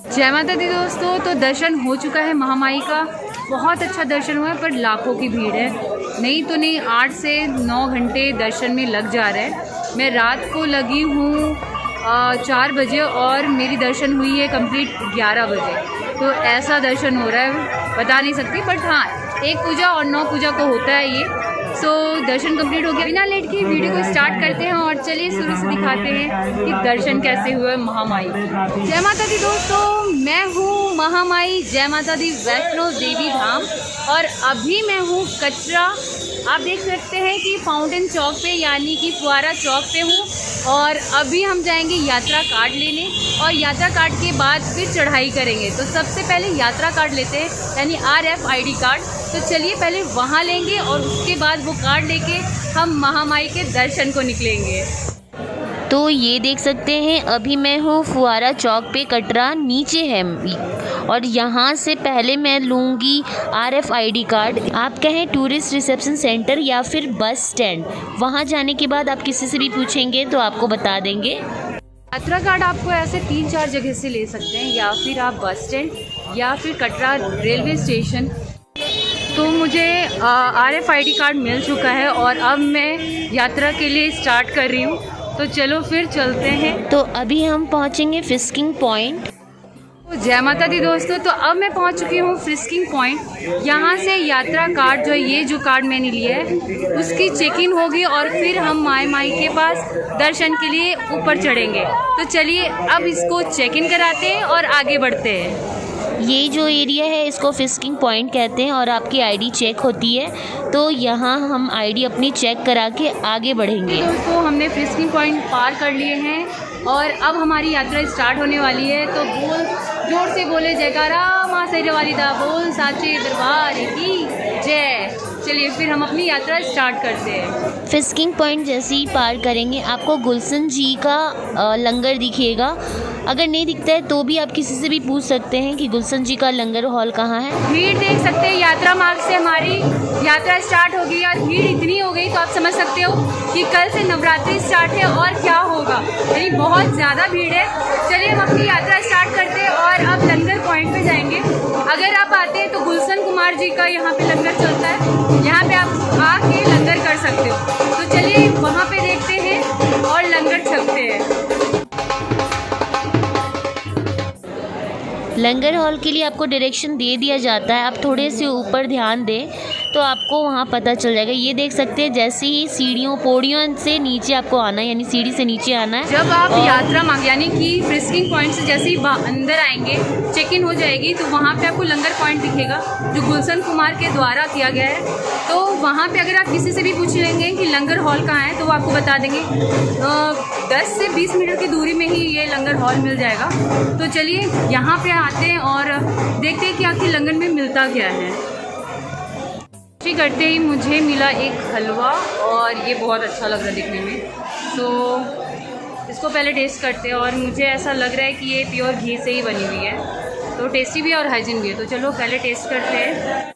जय माता दी दोस्तों। तो दर्शन हो चुका है महामाई का, बहुत अच्छा दर्शन हुआ है, पर लाखों की भीड़ है। नहीं तो नहीं 8 से 9 घंटे दर्शन में लग जा रहे हैं। मैं रात को लगी हूँ 4 बजे और मेरी दर्शन हुई है कंप्लीट 11 बजे। तो ऐसा दर्शन हो रहा है बता नहीं सकती, बट हाँ एक पूजा और 9 पूजा को होता है ये। सो दर्शन कंप्लीट हो गया। बिना लेट की वीडियो को स्टार्ट करते हैं और चलिए शुरू से दिखाते हैं कि दर्शन कैसे हुए महामाई। जय माता दी दोस्तों, मैं हूँ महामाई जय माता दी वैष्णो देवी धाम और अभी मैं हूँ कचरा। आप देख सकते हैं कि फाउंटेन चौक पे यानी कि फुआरा चौक पे हूँ और अभी हम जाएंगे यात्रा कार्ड लेने और यात्रा कार्ड के बाद फिर चढ़ाई करेंगे। तो सबसे पहले यात्रा कार्ड लेते हैं यानी RFID कार्ड। तो चलिए पहले वहाँ लेंगे और उसके बाद वो कार्ड लेके हम महामाई के दर्शन को निकलेंगे। तो ये देख सकते हैं अभी मैं हूँ फुआरा चौक पे, कटरा नीचे है और यहाँ से पहले मैं लूँगी RFID कार्ड। आप कहें टूरिस्ट रिसेप्शन सेंटर या फिर बस स्टैंड, वहाँ जाने के बाद आप किसी से भी पूछेंगे तो आपको बता देंगे। यात्रा कार्ड आपको ऐसे 3-4 जगह से ले सकते हैं, या फिर आप बस स्टैंड या फिर कटरा रेलवे स्टेशन। तो मुझे RFID कार्ड मिल चुका है और अब मैं यात्रा के लिए स्टार्ट कर रही हूँ। तो चलो फिर चलते हैं। तो अभी हम पहुँचेंगे फिस्किंग पॉइंट। जय माता दी दोस्तों, तो अब मैं पहुंच चुकी हूँ फ्रिस्किंग पॉइंट। यहाँ से यात्रा कार्ड जो है, ये जो कार्ड मैंने लिया है उसकी चेक इन होगी और फिर हम माई के पास दर्शन के लिए ऊपर चढ़ेंगे। तो चलिए अब इसको चेक इन कराते हैं और आगे बढ़ते हैं। ये जो एरिया है इसको फिस्किंग पॉइंट कहते हैं और आपकी ID चेक होती है। तो यहाँ हम ID अपनी चेक करा के आगे बढ़ेंगे। दोस्तों हमने फिस्किंग पॉइंट पार कर लिए हैं और अब हमारी यात्रा स्टार्ट होने वाली है। तो जोर से बोले जयकारा माँ शेरा वाली दा, बोल साचे दरबार की जय। चलिए फिर हम अपनी यात्रा स्टार्ट करते हैं। फिस्किंग पॉइंट जैसे ही पार करेंगे आपको गुलशन जी का लंगर दिखेगा। अगर नहीं दिखता है तो भी आप किसी से भी पूछ सकते हैं कि गुलशन जी का लंगर हॉल कहाँ है। भीड़ देख सकते हैं, यात्रा मार्ग से हमारी यात्रा स्टार्ट हो गई और भीड़ इतनी हो गई तो आप समझ सकते हो कि कल से नवरात्रि स्टार्ट है और क्या होगा, यानी बहुत ज़्यादा भीड़ है। चलिए हम अपनी यात्रा स्टार्ट करते हैं और अब लंगर पॉइंट पे जाएंगे। अगर आप आते हैं तो गुलशन कुमार जी का यहाँ पे लंगर चलता है, यहाँ पे आप आके लंगर कर सकते हो। तो चलिए वहाँ पे देखते हैं और लंगर छकते हैं। लंगर हॉल के लिए आपको डायरेक्शन दे दिया जाता है। आप थोड़े से ऊपर ध्यान दें तो आपको वहाँ पता चल जाएगा। ये देख सकते हैं जैसे ही पौड़ियों से नीचे आपको आना है, यानी सीढ़ी से नीचे आना है। जब आप यात्रा मार्ग यानी कि फ्रिस्किंग पॉइंट से जैसे ही अंदर आएंगे, चेक इन हो जाएगी तो वहाँ पे आपको लंगर पॉइंट दिखेगा जो गुलशन कुमार के द्वारा किया गया है। तो वहाँ पे अगर आप किसी से भी पूछ लेंगे कि लंगर हॉल कहाँ है तो वो आपको बता देंगे। 10 से 20 मीटर की दूरी में ही ये लंगर हॉल मिल जाएगा। तो चलिए यहाँ पे आते हैं और देखते हैं कि आखिर लंगर में मिलता क्या है। करते ही मुझे मिला एक हलवा और ये बहुत अच्छा लग रहा है दिखने में। तो इसको पहले टेस्ट करते हैं और मुझे ऐसा लग रहा है कि ये प्योर घी से ही बनी हुई है, तो टेस्टी भी है और हाइजीन भी है। तो चलो पहले टेस्ट करते हैं।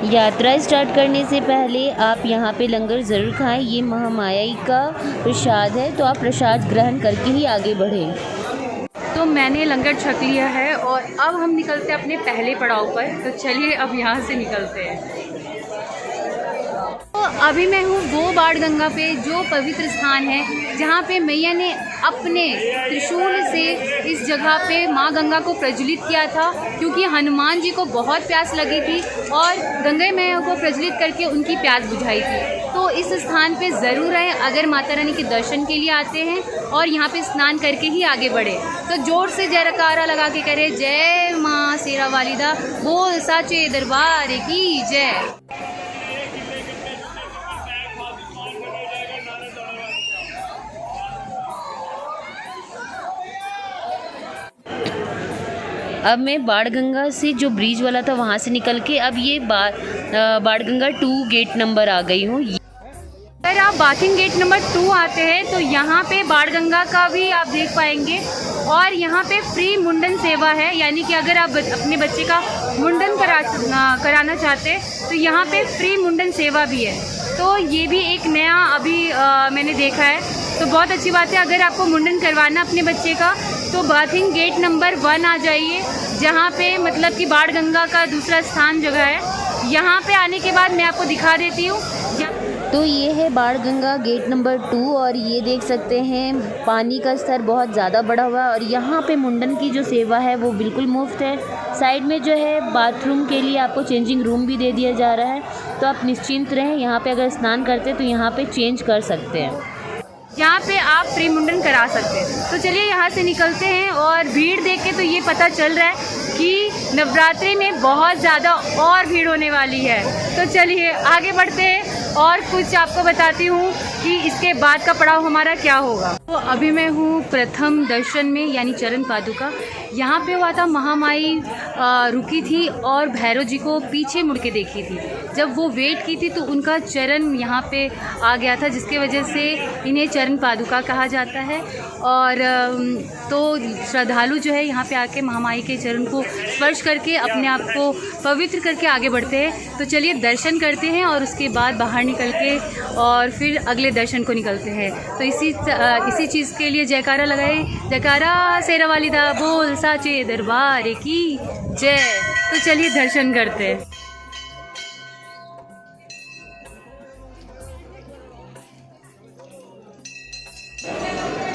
यात्रा स्टार्ट करने से पहले आप यहाँ पे लंगर ज़रूर खाएं। ये महामाई का प्रसाद है, तो आप प्रसाद ग्रहण करके ही आगे बढ़ें। तो मैंने लंगर छक लिया है और अब हम निकलते हैं अपने पहले पड़ाव पर। तो चलिए अब यहाँ से निकलते हैं। तो अभी मैं हूँ वो बाण गंगा पे, जो पवित्र स्थान है जहाँ पे मैया ने अपने त्रिशूल से इस जगह पे माँ गंगा को प्रज्वलित किया था, क्योंकि हनुमान जी को बहुत प्यास लगी थी और गंगा मैया को प्रज्वलित करके उनकी प्यास बुझाई थी। तो इस स्थान पे ज़रूर आएँ अगर माता रानी के दर्शन के लिए आते हैं और यहाँ पे स्नान करके ही आगे बढ़े। तो जोर से जयकारा लगा के करे जय माँ शेरा वाली दा, बोल साचे दरबार की जय। अब मैं बाणगंगा से जो ब्रिज वाला था वहाँ से निकल के अब ये बाणगंगा 2 गेट नंबर आ गई हूँ। अगर आप बाथिंग गेट नंबर 2 आते हैं तो यहाँ पे बाणगंगा का भी आप देख पाएंगे और यहाँ पे फ्री मुंडन सेवा है, यानी कि अगर आप अपने बच्चे का मुंडन कराना चाहते हैं तो यहाँ पे फ्री मुंडन सेवा भी है। तो ये भी एक नया अभी मैंने देखा है तो बहुत अच्छी बात है। अगर आपको मुंडन करवाना अपने बच्चे का तो बाथिंग गेट नंबर 1 आ जाइए, जहाँ पे मतलब कि बाण गंगा का दूसरा स्थान जगह है। यहाँ पे आने के बाद मैं आपको दिखा देती हूँ। तो ये है बाण गंगा गेट नंबर 2 और ये देख सकते हैं पानी का स्तर बहुत ज़्यादा बढ़ा हुआ है और यहाँ पे मुंडन की जो सेवा है वो बिल्कुल मुफ्त है। साइड में जो है बाथरूम के लिए आपको चेंजिंग रूम भी दे दिया जा रहा है, तो आप निश्चिंत रहें। यहाँ पे अगर स्नान करते हैं तो यहाँ पे चेंज कर सकते हैं। यहाँ पे आप फ्री मुंडन करा सकते हैं। तो चलिए यहाँ से निकलते हैं। और भीड़ देख के तो ये पता चल रहा है कि नवरात्रि में बहुत ज़्यादा और भीड़ होने वाली है। तो चलिए आगे बढ़ते हैं और कुछ आपको बताती हूँ कि इसके बाद का पड़ाव हमारा क्या होगा। तो अभी मैं हूँ प्रथम दर्शन में, यानी चरण पादुका। यहाँ पे हुआ था महामाई रुकी थी और भैरव जी को पीछे मुड़ के देखी थी। जब वो वेट की थी तो उनका चरण यहाँ पे आ गया था, जिसके वजह से इन्हें चरण पादुका कहा जाता है। और तो श्रद्धालु जो है यहाँ पे आके महामाई के चरण को स्पर्श करके अपने आप को पवित्र करके आगे बढ़ते हैं। तो चलिए दर्शन करते हैं और उसके बाद बाहर निकल के और फिर अगले दर्शन को निकलते हैं। तो इसी चीज़ के लिए जयकारा लगाए, जयकारा शेरा वाली दा बोल साचे दरबार की जय। तो चलिए दर्शन करते हैं।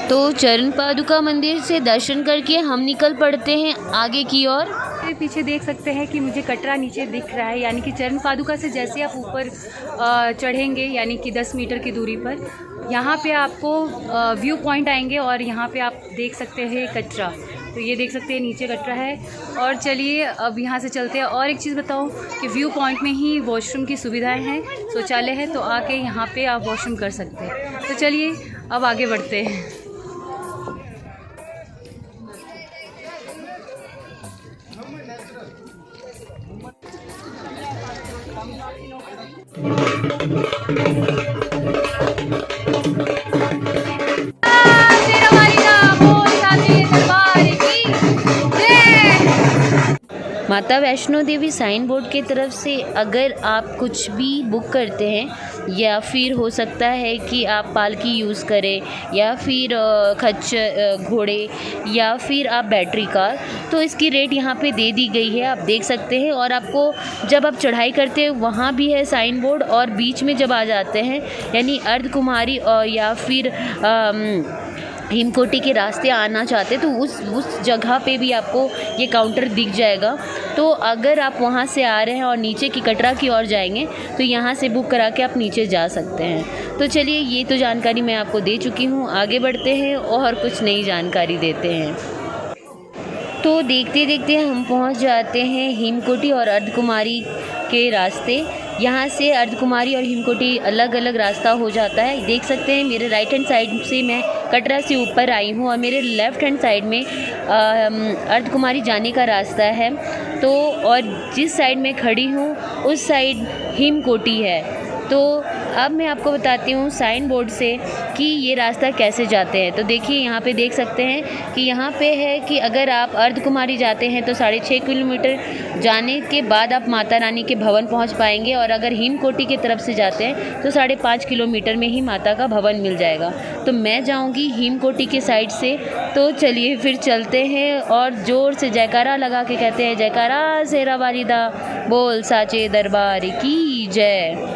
तो चरण पादुका मंदिर से दर्शन करके हम निकल पड़ते हैं आगे की ओर। पीछे देख सकते हैं कि मुझे कटरा नीचे दिख रहा है, यानी कि चरण पादुका से जैसे आप ऊपर चढ़ेंगे, यानी कि 10 मीटर की दूरी पर यहाँ पे आपको व्यू पॉइंट आएंगे और यहाँ पे आप देख सकते हैं कटरा। तो ये देख सकते हैं नीचे कटरा है। और चलिए अब यहाँ से चलते हैं। और एक चीज़ बताऊँ कि व्यू पॉइंट में ही वॉशरूम की सुविधाएं हैं, शौचालय है, तो आके यहाँ पे आप वॉशरूम कर सकते हैं। तो चलिए अब आगे बढ़ते हैं। माता वैष्णो देवी साइन बोर्ड की तरफ से अगर आप कुछ भी बुक करते हैं या फिर हो सकता है कि आप पालकी यूज़ करें या फिर खच्चर घोड़े या फिर आप बैटरी कार, तो इसकी रेट यहाँ पे दे दी गई है, आप देख सकते हैं। और आपको जब आप चढ़ाई करते हैं वहाँ भी है साइन बोर्ड, और बीच में जब आ जाते हैं यानी अर्धकुमारी या फिर हिमकोटी के रास्ते आना चाहते तो उस जगह पे भी आपको ये काउंटर दिख जाएगा। तो अगर आप वहाँ से आ रहे हैं और नीचे की कटरा की ओर जाएंगे तो यहाँ से बुक करा के आप नीचे जा सकते हैं। तो चलिए ये तो जानकारी मैं आपको दे चुकी हूँ, आगे बढ़ते हैं और कुछ नई जानकारी देते हैं। तो देखते देखते हम पहुँच जाते हैं हिमकोटी और अर्धकुमारी के रास्ते। यहाँ से अर्धकुमारी और हिमकोटी अलग अलग रास्ता हो जाता है। देख सकते हैं मेरे राइट हैंड साइड से मैं कटरा से ऊपर आई हूँ और मेरे लेफ़्ट हैंड साइड में अर्धकुमारी जाने का रास्ता है। तो और जिस साइड में खड़ी हूँ उस साइड हिमकोटी है। तो अब मैं आपको बताती हूँ साइन बोर्ड से कि ये रास्ता कैसे जाते हैं। तो देखिए यहाँ पे देख सकते हैं कि यहाँ पे है कि अगर आप अर्धकुमारी जाते हैं तो 6.5 किलोमीटर जाने के बाद आप माता रानी के भवन पहुँच पाएंगे, और अगर हिमकोटी की तरफ से जाते हैं तो 5.5 किलोमीटर में ही माता का भवन मिल जाएगा। तो मैं जाऊँगी हिमकोटी के साइड से। तो चलिए फिर चलते हैं और ज़ोर से जयकारा लगा के कहते हैं, जयकारा शेरा वाली दा बोल साचे दरबार की जय।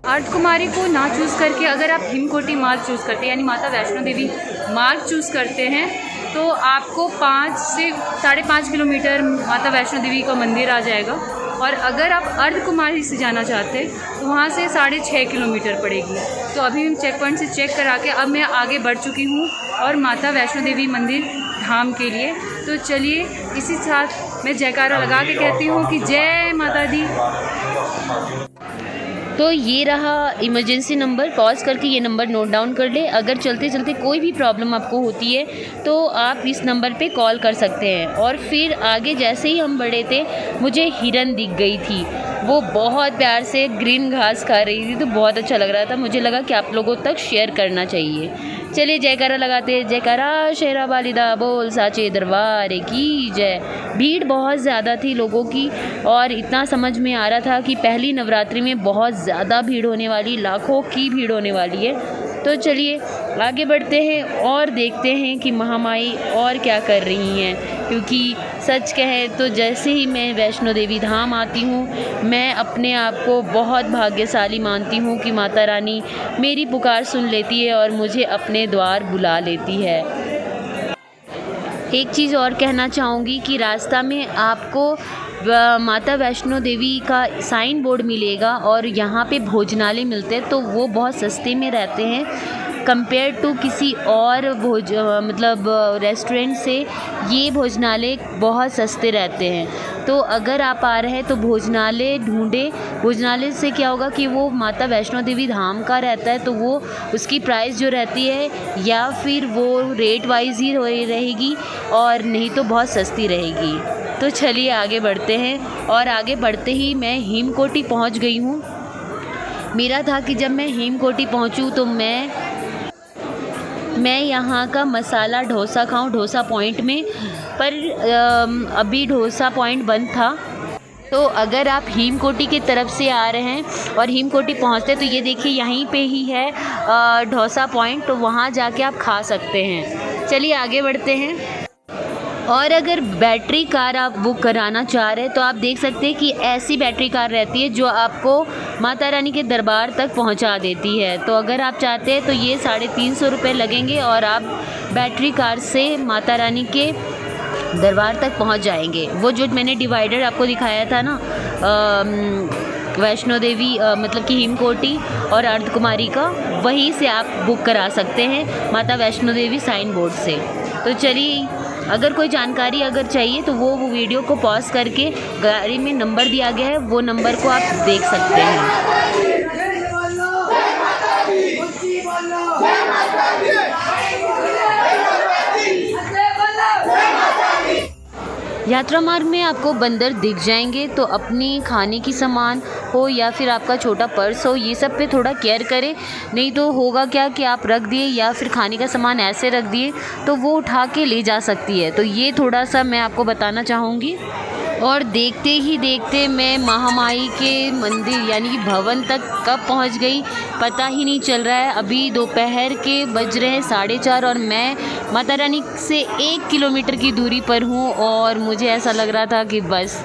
अर्धकुमारी को ना चूज़ करके अगर आप हिमकोटी मार्ग चूज़ करते हैं, यानी माता वैष्णो देवी मार्ग चूज़ करते हैं, तो आपको 5 से 5.5 किलोमीटर माता वैष्णो देवी का मंदिर आ जाएगा। और अगर आप अर्धकुमारी से जाना चाहते हैं तो वहाँ से 6.5 किलोमीटर पड़ेगी। तो अभी हम चेक पॉइंट से चेक करा के अब मैं आगे बढ़ चुकी हूँ और माता वैष्णो देवी मंदिर धाम के लिए। तो चलिए इसी साथ मैं जयकारा लगा के कहती हूँ कि जय माता दी। तो ये रहा इमरजेंसी नंबर, पॉज करके ये नंबर नोट डाउन कर ले। अगर चलते चलते कोई भी प्रॉब्लम आपको होती है तो आप इस नंबर पे कॉल कर सकते हैं। और फिर आगे जैसे ही हम बढ़े थे मुझे हिरन दिख गई थी, वो बहुत प्यार से ग्रीन घास खा रही थी, तो बहुत अच्छा लग रहा था। मुझे लगा कि आप लोगों तक शेयर करना चाहिए। चलिए जयकारा लगाते हैं, जयकारा शेरा वालिदा बोल साचे दरबार की जय। भीड़ बहुत ज़्यादा थी लोगों की और इतना समझ में आ रहा था कि पहली नवरात्रि में बहुत ज़्यादा भीड़ होने वाली, लाखों की भीड़ होने वाली है। तो चलिए आगे बढ़ते हैं और देखते हैं कि महामाई और क्या कर रही हैं, क्योंकि सच कहें तो जैसे ही मैं वैष्णो देवी धाम आती हूँ मैं अपने आप को बहुत भाग्यशाली मानती हूँ कि माता रानी मेरी पुकार सुन लेती है और मुझे अपने द्वार बुला लेती है। एक चीज़ और कहना चाहूँगी कि रास्ता में आपको माता वैष्णो देवी का साइन बोर्ड मिलेगा और यहाँ पे भोजनालय मिलते हैं, तो वो बहुत सस्ते में रहते हैं कंपेयर टू किसी और मतलब रेस्टोरेंट से। ये भोजनालय बहुत सस्ते रहते हैं, तो अगर आप आ रहे हैं तो भोजनालय ढूंढे। भोजनालय से क्या होगा कि वो माता वैष्णो देवी धाम का रहता है, तो वो उसकी प्राइस जो रहती है या फिर वो रेट वाइज ही रहेगी और नहीं तो बहुत सस्ती रहेगी। तो चलिए आगे बढ़ते हैं और आगे बढ़ते ही मैं हेमकोटी पहुंच गई हूं। मेरा था कि जब मैं हेमकोटी पहुंचूं तो मैं यहाँ का मसाला डोसा खाऊं डोसा पॉइंट में, पर अभी डोसा पॉइंट बंद था। तो अगर आप हेमकोटी की तरफ से आ रहे हैं और हेमकोटी पहुँचते तो ये देखिए यहीं पे ही है डोसा पॉइंट, तो वहाँ जाके आप खा सकते हैं। चलिए आगे बढ़ते हैं। और अगर बैटरी कार आप बुक कराना चाह रहे हैं तो आप देख सकते हैं कि ऐसी बैटरी कार रहती है जो आपको माता रानी के दरबार तक पहुंचा देती है। तो अगर आप चाहते हैं तो ये 350 रुपये लगेंगे और आप बैटरी कार से माता रानी के दरबार तक पहुंच जाएंगे। वो जो मैंने डिवाइडर आपको दिखाया था ना वैष्णो देवी मतलब कि हेमकोटी और अर्धकुमारी का, वहीं से आप बुक करा सकते हैं माता वैष्णो देवी साइन बोर्ड से। तो चलिए अगर कोई जानकारी अगर चाहिए तो वो वीडियो को पॉज करके गाड़ी में नंबर दिया गया है, वो नंबर को आप देख सकते हैं। यात्रा मार्ग में आपको बंदर दिख जाएंगे, तो अपनी खाने की सामान हो या फिर आपका छोटा पर्स हो, ये सब पे थोड़ा केयर करें, नहीं तो होगा क्या कि आप रख दिए या फिर खाने का सामान ऐसे रख दिए तो वो उठा के ले जा सकती है। तो ये थोड़ा सा मैं आपको बताना चाहूँगी। और देखते ही देखते मैं महामाई के मंदिर यानी कि भवन तक कब पहुंच गई पता ही नहीं चल रहा है। अभी दोपहर के बज रहे हैं 4:30 और मैं माता रानी से 1 किलोमीटर की दूरी पर हूं और मुझे ऐसा लग रहा था कि बस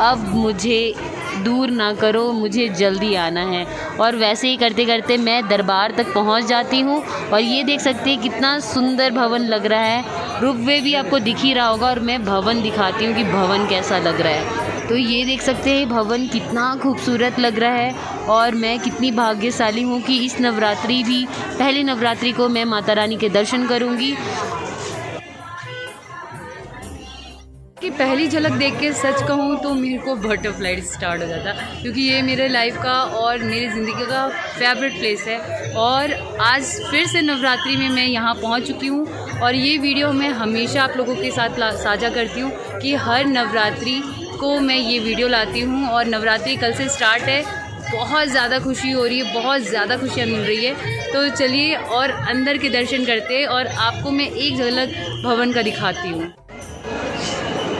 अब मुझे दूर ना करो, मुझे जल्दी आना है। और वैसे ही करते करते मैं दरबार तक पहुंच जाती हूं। और ये देख सकते हैं कितना सुंदर भवन लग रहा है। रोपवे भी आपको दिख ही रहा होगा और मैं भवन दिखाती हूं कि भवन कैसा लग रहा है। तो ये देख सकते हैं भवन कितना खूबसूरत लग रहा है और मैं कितनी भाग्यशाली हूँ कि इस नवरात्रि भी पहली नवरात्रि को मैं माता रानी के दर्शन करूँगी। कि पहली झलक देख के सच कहूँ तो मेरे को बटरफ्लाई स्टार्ट हो जाता, क्योंकि ये मेरे लाइफ का और मेरी ज़िंदगी का फेवरेट प्लेस है। और आज फिर से नवरात्रि में मैं यहाँ पहुँच चुकी हूँ और ये वीडियो मैं हमेशा आप लोगों के साथ साझा करती हूँ कि हर नवरात्रि को मैं ये वीडियो लाती हूँ। और नवरात्रि कल से स्टार्ट है, बहुत ज़्यादा खुशी हो रही है, बहुत ज़्यादा खुशियाँ मिल रही है। तो चलिए और अंदर के दर्शन करते हैं और आपको मैं एक झलक भवन का दिखाती हूँ।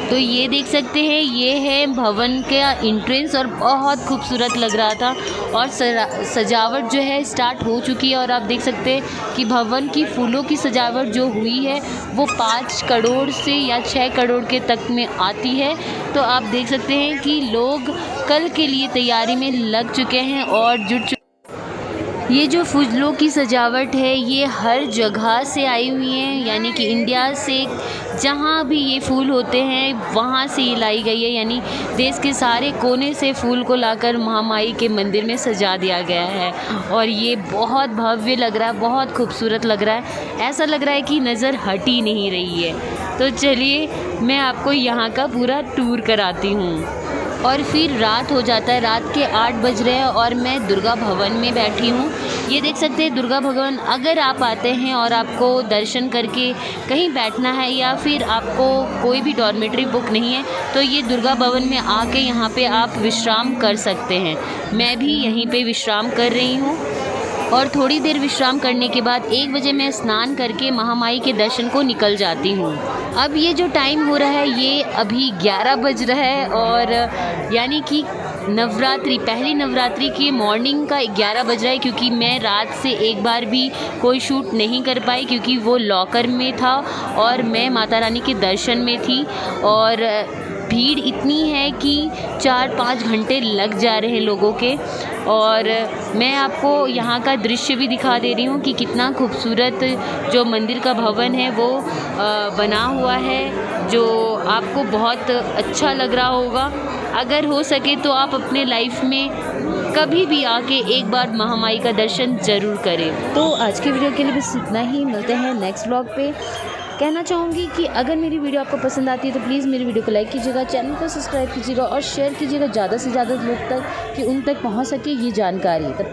तो ये देख सकते हैं ये है भवन का एंट्रेंस और बहुत खूबसूरत लग रहा था और सजावट जो है स्टार्ट हो चुकी है। और आप देख सकते हैं कि भवन की फूलों की सजावट जो हुई है वो 5 करोड़ से या 6 करोड़ के तक में आती है। तो आप देख सकते हैं कि लोग कल के लिए तैयारी में लग चुके हैं और जुट चुके। ये जो फूलों की सजावट है ये हर जगह से आई हुई है, यानी कि इंडिया से जहाँ भी ये फूल होते हैं वहाँ से ये लाई गई है। यानी देश के सारे कोने से फूल को लाकर महामाई के मंदिर में सजा दिया गया है और ये बहुत भव्य लग रहा है, बहुत खूबसूरत लग रहा है। ऐसा लग रहा है कि नज़र हट ही नहीं रही है। तो चलिए मैं आपको यहाँ का पूरा टूर कराती हूँ। और फिर रात हो जाता है, रात के 8 बज रहे हैं और मैं दुर्गा भवन में बैठी हूँ। ये देख सकते हैं दुर्गा भवन। अगर आप आते हैं और आपको दर्शन करके कहीं बैठना है या फिर आपको कोई भी डॉर्मेट्री बुक नहीं है तो ये दुर्गा भवन में आके यहाँ पे आप विश्राम कर सकते हैं। मैं भी यहीं पे विश्राम कर रही हूँ। और थोड़ी देर विश्राम करने के बाद 1 बजे मैं स्नान करके महामाई के दर्शन को निकल जाती हूँ। अब ये जो टाइम हो रहा है ये अभी 11 बज रहा है और यानी कि नवरात्रि, पहली नवरात्रि की मॉर्निंग का 11 बज रहा है, क्योंकि मैं रात से एक बार भी कोई शूट नहीं कर पाई क्योंकि वो लॉकर में था और मैं माता रानी के दर्शन में थी। और भीड़ इतनी है कि 4-5 घंटे लग जा रहे हैं लोगों के। और मैं आपको यहाँ का दृश्य भी दिखा दे रही हूँ कि कितना खूबसूरत जो मंदिर का भवन है वो बना हुआ है, जो आपको बहुत अच्छा लग रहा होगा। अगर हो सके तो आप अपने लाइफ में कभी भी आके एक बार महामाई का दर्शन ज़रूर करें। तो आज के वीडियो के लिए बस इतना ही, मिलते हैं नेक्स्ट व्लॉग पे। कहना चाहूँगी कि अगर मेरी वीडियो आपको पसंद आती है तो प्लीज़ मेरी वीडियो को लाइक कीजिएगा, चैनल को सब्सक्राइब कीजिएगा और शेयर कीजिएगा ज़्यादा से ज़्यादा लोग तक कि उन तक पहुँच सके ये जानकारी। तब तक